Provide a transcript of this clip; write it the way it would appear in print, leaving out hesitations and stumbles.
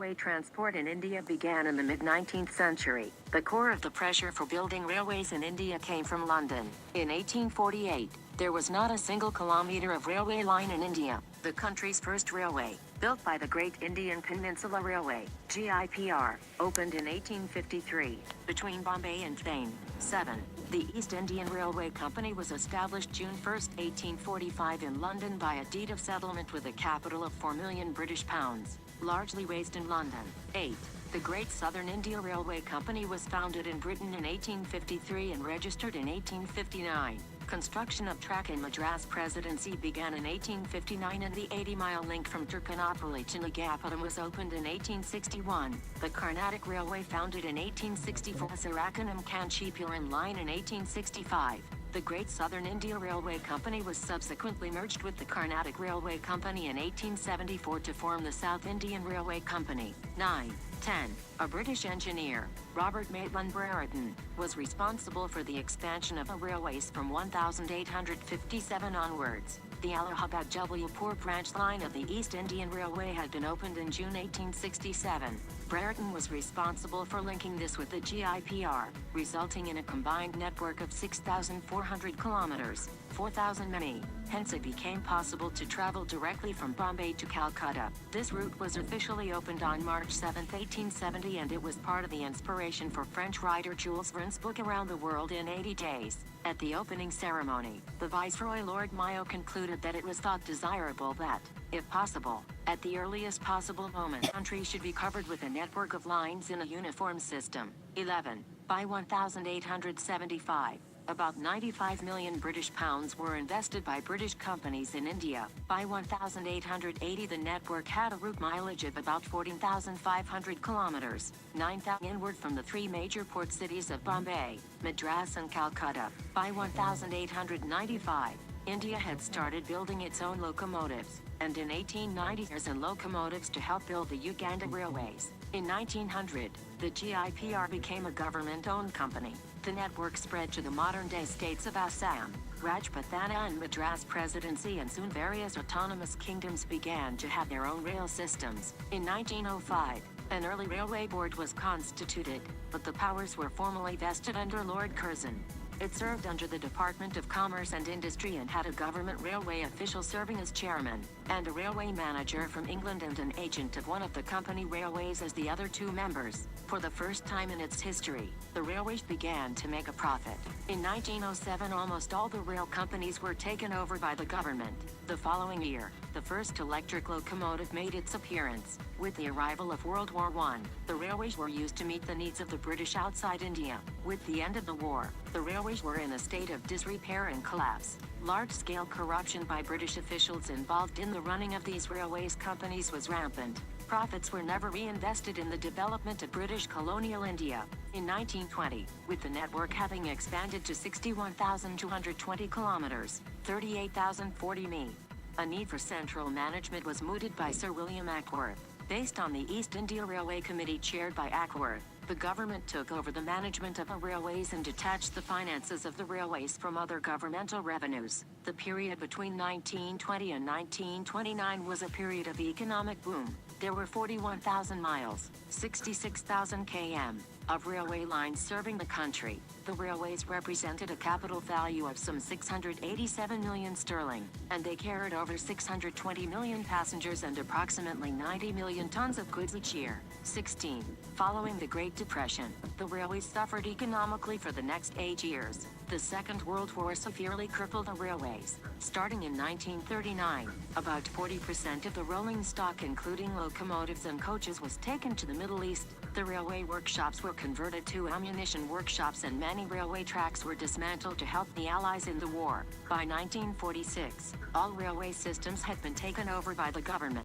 railway transport in India began in the mid-19th century. The core of the pressure for building railways in India came from London. In 1848, there was not a single kilometer of railway line in India. The country's first railway, built by the Great Indian Peninsula Railway, GIPR, opened in 1853, between Bombay and Thane. 7. The East Indian Railway Company was established June 1, 1845 in London by a deed of settlement with a capital of £4 million, largely raised in London. 8. The Great Southern India Railway Company was founded in Britain in 1853 and registered in 1859. Construction of track in Madras Presidency began in 1859 and the 80-mile link from Tirupati to Nagapattam was opened in 1861. The Carnatic Railway founded in 1864 as Arakkonam-Kanchipuram line in 1865. The Great Southern India Railway Company was subsequently merged with the Carnatic Railway Company in 1874 to form the South Indian Railway Company. 9. 10. A British engineer, Robert Maitland Brereton, was responsible for the expansion of the railways from 1857 onwards. The Allahabad-Jabalpur branch line of the East Indian Railway had been opened in June 1867. Brereton was responsible for linking this with the GIPR, resulting in a combined network of 6,400 kilometers, 4,000 mi. Hence it became possible to travel directly from Bombay to Calcutta. This route was officially opened on March 7, 1870 and it was part of the inspiration for French writer Jules Verne's book Around the World in 80 Days. At the opening ceremony, the Viceroy Lord Mayo concluded that it was thought desirable that, if possible, at the earliest possible moment, the country should be covered with a network of lines in a uniform system. 11. By 1875, about 95 million British pounds were invested by British companies in India. By 1880 the network had a route mileage of about 14,500 kilometers, 9,000 inward from the three major port cities of Bombay, Madras and Calcutta. By 1895, India had started building its own locomotives, and in 1890 cars and locomotives to help build the Uganda railways. In 1900, the GIPR became a government-owned company. The network spread to the modern-day states of Assam, Rajputana and Madras Presidency, and soon various autonomous kingdoms began to have their own rail systems. In 1905, an early railway board was constituted, but the powers were formally vested under Lord Curzon. It served under the Department of Commerce and Industry and had a government railway official serving as chairman, and a railway manager from England and an agent of one of the company railways as the other two members. For the first time in its history, the railways began to make a profit. In 1907 almost all the rail companies were taken over by the government. The following year, the first electric locomotive made its appearance. With the arrival of World War I, the railways were used to meet the needs of the British outside India. With the end of the war, the railways were in a state of disrepair and collapse. Large-scale corruption by British officials involved in the running of these railways companies was rampant. Profits were never reinvested in the development of British colonial India. In 1920, with the network having expanded to 61,220 kilometers, 38,040 mi, a need for central management was mooted by Sir William Ackworth. Based on the East India Railway Committee chaired by Ackworth, the government took over the management of the railways and detached the finances of the railways from other governmental revenues. The period between 1920 and 1929 was a period of economic boom. There were 41,000 miles, 66,000 km, of railway lines serving the country. The railways represented a capital value of some 687 million sterling, and they carried over 620 million passengers and approximately 90 million tons of goods each year. 16. Following the Great Depression, the railways suffered economically for the next 8 years. The Second World War severely crippled the railways. Starting in 1939, about 40% of the rolling stock including locomotives and coaches was taken to the Middle East. The railway workshops were converted to ammunition workshops and many railway tracks were dismantled to help the Allies in the war. By 1946, all railway systems had been taken over by the government.